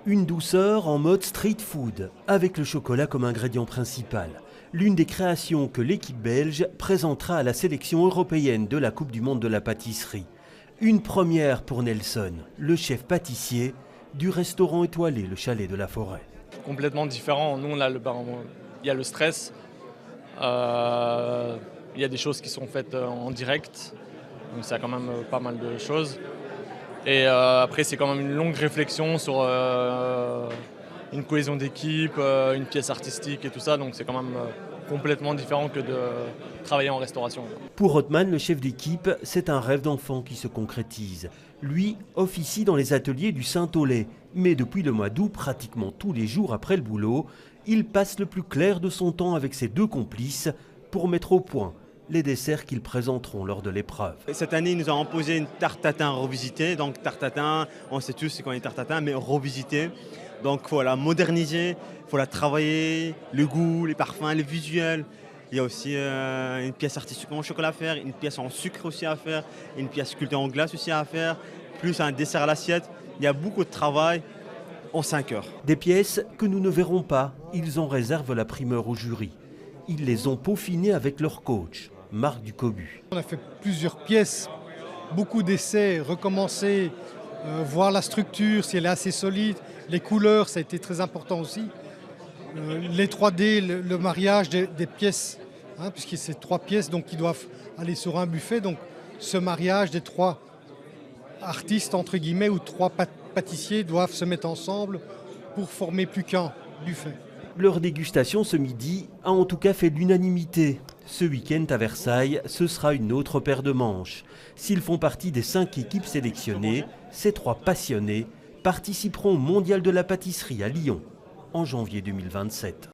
Une douceur en mode street food, avec le chocolat comme ingrédient principal. L'une des créations que l'équipe belge présentera à la sélection européenne de la Coupe du monde de la pâtisserie. Une première pour Nelson, le chef pâtissier du restaurant étoilé Le Chalet de la Forêt. Complètement différent. Nous, il y a le stress. Il y a des choses qui sont faites en direct. Donc, ça a quand même pas mal de choses. Et après, c'est quand même une longue réflexion sur une cohésion d'équipe, une pièce artistique et tout ça. Donc, c'est quand même complètement différent que de travailler en restauration. Pour Rothman, le chef d'équipe, c'est un rêve d'enfant qui se concrétise. Lui officie dans les ateliers du Saint-Aulay. Mais depuis le mois d'août, pratiquement tous les jours après le boulot, il passe le plus clair de son temps avec ses deux complices pour mettre au point les desserts qu'ils présenteront lors de l'épreuve. Cette année, ils nous ont imposé une tarte tatin revisitée. Donc tarte tatin, on sait tous c'est quoi une tarte tatin, mais revisitée. Donc il faut la moderniser, il faut la travailler, le goût, les parfums, les visuels. Il y a aussi une pièce artistique en chocolat à faire, une pièce en sucre aussi à faire, une pièce sculptée en glace aussi à faire, plus un dessert à l'assiette. Il y a beaucoup de travail en 5 heures. Des pièces que nous ne verrons pas, ils en réservent la primeur au jury. Ils les ont peaufinées avec leur coach, Marc Ducobu. On a fait plusieurs pièces, beaucoup d'essais, recommencer, voir la structure, si elle est assez solide. Les couleurs, ça a été très important aussi. Les 3D, le mariage des pièces, puisque c'est 3 pièces donc, qui doivent aller sur un buffet. Donc ce mariage des 3 artistes, entre guillemets, ou 3 pâtissiers doivent se mettre ensemble pour former plus qu'un buffet. Leur dégustation ce midi a en tout cas fait l'unanimité. Ce week-end à Versailles, ce sera une autre paire de manches. S'ils font partie des 5 équipes sélectionnées, ces 3 passionnés participeront au Mondial de la pâtisserie à Lyon en janvier 2027.